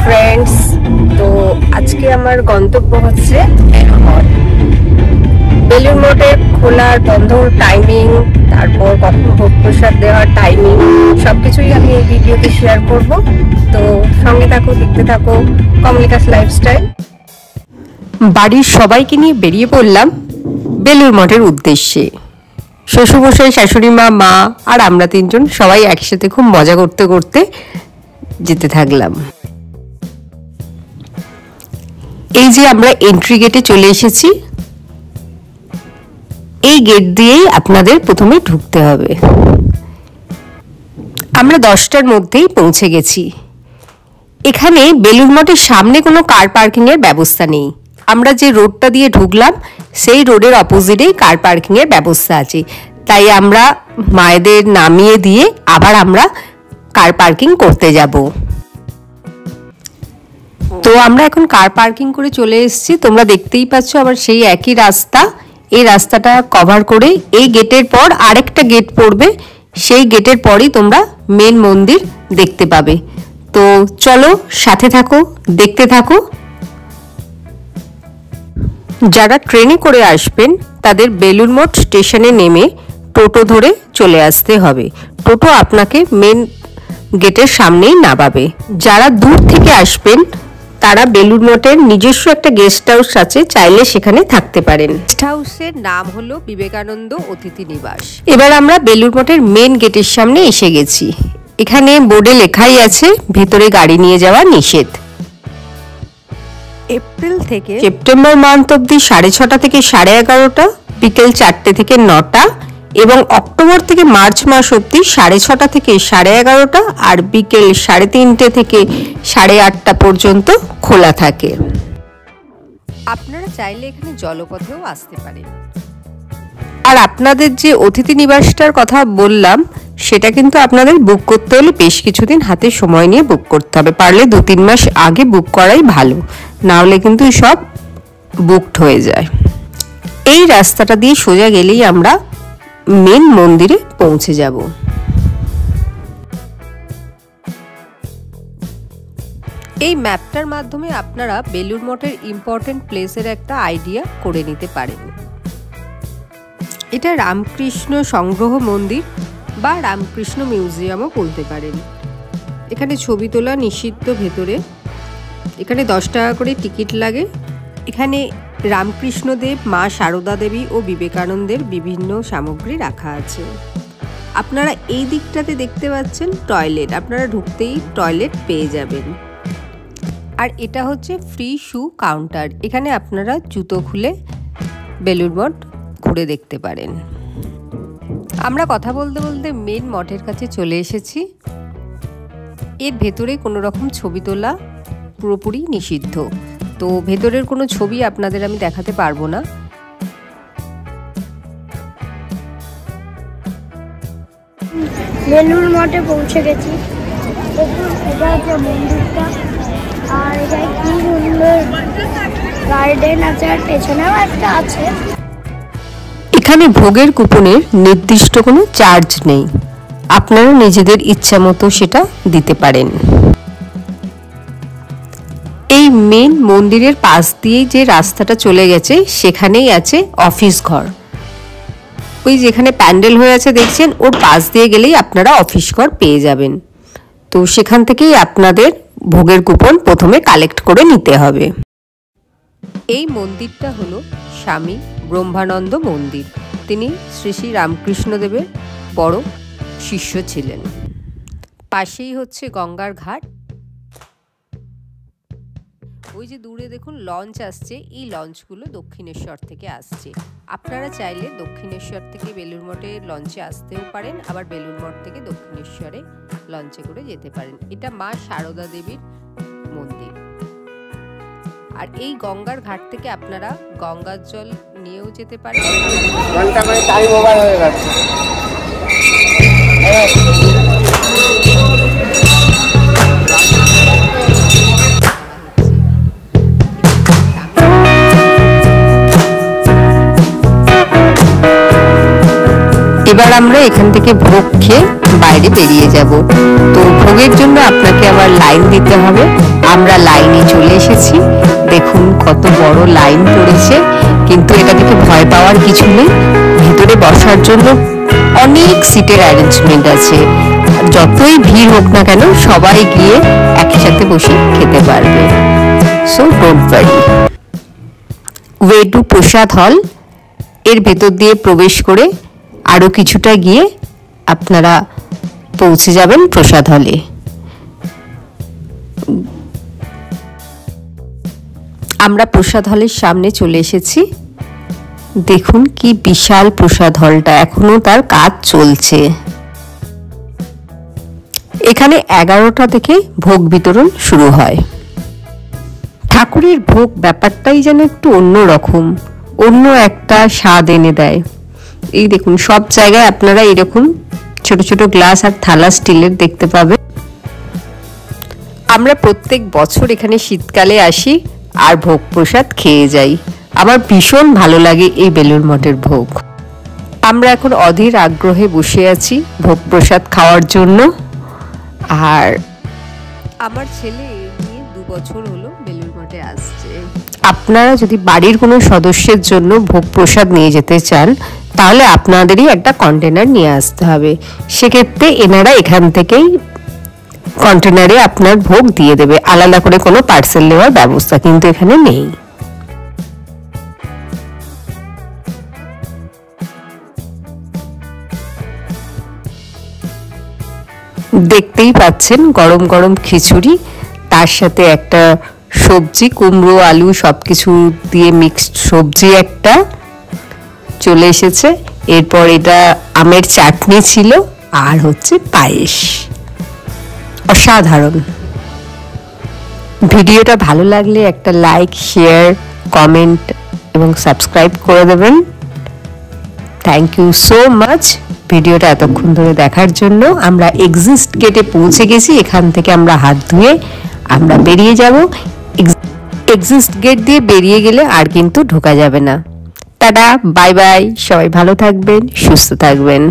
Friends, তো আজকে আমার গন্তব্য হচ্ছে বেলুড় মঠের খোলার বন্ধর টাইমিং, তারপর কখন ভোগ প্রসাদ দেওয়ার টাইমিং, সবকিছুই আমি এই ভিডিওতে শেয়ার করব। তো সঙ্গে থাকো, দেখতে থাকো কমলিকাস লাইফস্টাইল। বাড়ির সবাইকে নিয়ে বেরিয়ে পড়লাম বেলুড় মঠের উদ্দেশ্যে। শ্বশুরমশাই, শাশুড়ি মা, মা আর আমরা তিনজন সবাই একসাথে খুব মজা করতে করতে যেতে থাকলাম। এই যে আমরা এন্ট্রি গেটে চলে এসেছি। এই গেট দিয়েই আপনাদের প্রথমে ঢুকতে হবে। আমরা 10টার মধ্যেই পৌঁছে গেছি। এখানে বেলুড় মঠের সামনে কোনো কার পার্কিং এর ব্যবস্থা নেই। আমরা যে রোডটা দিয়ে ঢুকলাম সেই রোডের অপোজিটেই কার পার্কিং এর ব্যবস্থা আছে, তাই আমরা মায়েদের নামিয়ে দিয়ে আবার আমরা কার পার্কিং করতে যাব। তো আমরা এখন কার পার্কিং করে চলে এসেছি। তোমরা দেখতেই পাচ্ছ আবার সেই একই রাস্তা। এই রাস্তাটা কভার করে এই গেটের পর আরেকটা গেট পড়বে, সেই গেটের পরই তোমরা মেন মন্দির দেখতে পাবে। তো চলো, সাথে থাকো, দেখতে থাকো। যারা ট্রেনে করে আসবেন তাদের বেলুড় মঠ স্টেশনে নেমে টোটো ধরে চলে আসতে হবে। টোটো আপনাকে মেন গেটের সামনেই নামাবে। যারা দূর থেকে আসবেন তারা বেলুড় মঠের নিজস্ব একটা গেস্ট হাউস আছে, চাইলে সেখানে থাকতে পারেন। গেস্ট হাউসের নাম হলো বিবেকানন্দ অতিথি নিবাস। এবার আমরা বেলুড় মঠের মেন গেটের সামনে এসে গেছি। এখানে বোর্ডে লেখাই আছে ভেতরে গাড়ি নিয়ে যাওয়া নিষেধ। এপ্রিল থেকে সেপ্টেম্বর মান্থ অব্দি 6:30 থেকে 11:30, বিকেল 4টে থেকে 9টা, এবং অক্টোবর থেকে মার্চ মাস অব্দি 6:30 থেকে 11:30 আর বিকেল 3:30 থেকে 8:30 পর্যন্ত খোলা থাকে। আপনারা চাইলে এখানে জলপথেও আসতে পারেন। আর আপনাদের যে অতিথি নিবাসটার কথা বললাম সেটা কিন্তু আপনাদের বুক করতে হলে বেশ কিছুদিন হাতে সময় নিয়ে বুক করতে হবে। পারলে 2-3 মাস আগে বুক করাই ভালো, না হলে কিন্তু সব বুকড হয়ে যায়। এই রাস্তাটা দিয়ে সোজা গেলেই আমরা মেন মন্দিরে পৌঁছে যাব। এই ম্যাপটার মাধ্যমে আপনারা বেলুড় মঠের ইম্পর্টেন্ট প্লেসের একটা আইডিয়া করে নিতে পারেন। এটা রামকৃষ্ণ সংগ্রহ মন্দির বা রামকৃষ্ণ মিউজিয়ামও বলতে পারেন। এখানে ছবি তোলা নিষিদ্ধ ভেতরে। এখানে 10 টাকা করে টিকিট লাগে। এখানে রামকৃষ্ণদেব, মা সারদা দেবী ও বিবেকানন্দের বিভিন্ন সামগ্রী রাখা আছে। আপনারা এই দিকটাতে দেখতে পাচ্ছেন টয়লেট, আপনারা ঢুকতেই টয়লেট পেয়ে যাবেন। আর এটা হচ্ছে ফ্রি শু কাউন্টার, এখানে আপনারা জুতো খুলে বেলুড় মঠ ঘুরে দেখতে পারেন। আমরা কথা বলতে বলতে মেন মঠের কাছে চলে এসেছি। এর ভেতরে কোনো রকম ছবি তোলা পুরোপুরি নিষিদ্ধ, তো ভেতরের কোনো ছবি আপনাদের আমি দেখাতে পারবো না। বেলুড় মঠে পৌঁছে গেছি। এটা হচ্ছে মন্দিরটা, আর এটা কি সুন্দর গার্ডেন আছে, আর পেছনেও একটা আছে। এখানে ভোগের কুপনের নির্দিষ্ট কোনো চার্জ নেই, আপনারা নিজেদের ইচ্ছা মতো সেটা দিতে পারেন। এই মেন মন্দিরের পাশ দিয়ে যে রাস্তাটা চলে গেছে সেখানেই আছে অফিস ঘর। ওই যেখানে প্যান্ডেল হয়ে আছে দেখছেন, ওর পাশ দিয়ে গেলেই আপনারা অফিস ঘর পেয়ে যাবেন। তো সেখান থেকেই আপনাদের ভোগের কুপন প্রথমে কালেক্ট করে নিতে হবে। এই মন্দিরটা হলো স্বামী ব্রহ্মানন্দ মন্দির। তিনি শ্রী শ্রী রামকৃষ্ণদেবের বড় শিষ্য ছিলেন। পাশেই হচ্ছে গঙ্গার ঘাট। ওই যে দূরে দেখুন লঞ্চ আসছে, এই লঞ্চগুলো দক্ষিণেশ্বর থেকে আসছে। আপনারা চাইলে দক্ষিণেশ্বর থেকে বেলুড় মঠে লঞ্চে আসতেও পারেন, আবার বেলুড় মঠ থেকে দক্ষিণেশ্বরে লঞ্চে করে যেতে পারেন। এটা মা সারদা দেবীর মন্দির। আর এই গঙ্গার ঘাট থেকে আপনারা গঙ্গার জল নিয়েও যেতে পারেন। এবার আমরা এখান থেকে ভোগ খেয়ে বাইরে বেরিয়ে যাব। তো ভোগের জন্য আপনাকে আবার লাইন দিতে হবে, আমরা লাইনে চলে এসেছি। দেখুন কত বড় লাইন পড়েছে, কিন্তু এটা দেখে ভয় পাওয়ার কিছু নেই। ভিতরে বসার জন্য অনেক সিটের অ্যারেঞ্জমেন্ট আছে। যতই ভিড় হোক না কেন সবাই গিয়ে একসাথে বসে খেতে পারবে। So don't worry. Way to prasad হল। এর ভেতর দিয়ে প্রবেশ করে আরো কিছুটা গিয়ে আপনারা পৌঁছে যাবেন প্রসাদ হলে। আমরা প্রসাদ হলের সামনে চলে এসেছি। দেখুন কি বিশাল প্রসাদ হলটা, এখনো তার কাজ চলছে। এখানে 11টা থেকে ভোগ বিতরণ শুরু হয়। ঠাকুরের ভোগ ব্যাপারটাই যেন একটু অন্যরকম, অন্য একটা স্বাদ এনে দেয়। এই দেখুন সব জায়গায় আপনারা এরকম ছোট ছোট গ্লাস আর থালা স্টিলের দেখতে পাবেন। আমরা প্রত্যেক বছর এখানে শীতকালে আসি আর ভোগ প্রসাদ খেয়ে যাই। আমার ভীষণ ভালো লাগে এই বেলুড় মঠের ভোগ। আমরা এখন অধীর আগ্রহে বসে আছি ভোগ প্রসাদ খাওয়ার জন্য। আর আমার ছেলে নিয়ে 2 বছর হলো বেলুড় মঠে আসছে। আপনারা যদি বাড়ির কোনো সদস্যের জন্য ভোগ প্রসাদ নিয়ে যেতে চান তাহলে আপনাদেরই একটা কন্টেনার নিয়ে আসতে হবে। সেক্ষেত্রে এনারা এখান থেকেই কন্টেনারে আপনার ভোগ দিয়ে দেবে। আলাদা করে কোনো পার্সেল নেওয়ার ব্যবস্থা কিন্তু এখানে নেই। দেখতেই পাচ্ছেন গরম গরম খিচুড়ি, তার সাথে একটা সবজি, কুমড়ো আলু সবকিছু দিয়ে মিক্সড সবজি একটা চলে এসেছে। এরপর এটা আমের চাটনি ছিল, আর হচ্ছে পায়েস। অসাধারণ। ভিডিওটা ভালো লাগলে একটা লাইক, শেয়ার, কমেন্ট এবং সাবস্ক্রাইব করে দেবেন। থ্যাংক ইউ সো মাচ ভিডিওটা এতক্ষণ ধরে দেখার জন্য। আমরা এক্সিস্ট গেটে পৌঁছে গেছি। এখান থেকে আমরা হাত ধুয়ে আমরা বেরিয়ে যাব। এক্সিস্ট গেট দিয়ে বেরিয়ে গেলে আর কিন্তু ঢোকা যাবে না। Tata, bye bye. সবাই ভালো থাকবেন, সুস্থ থাকবেন।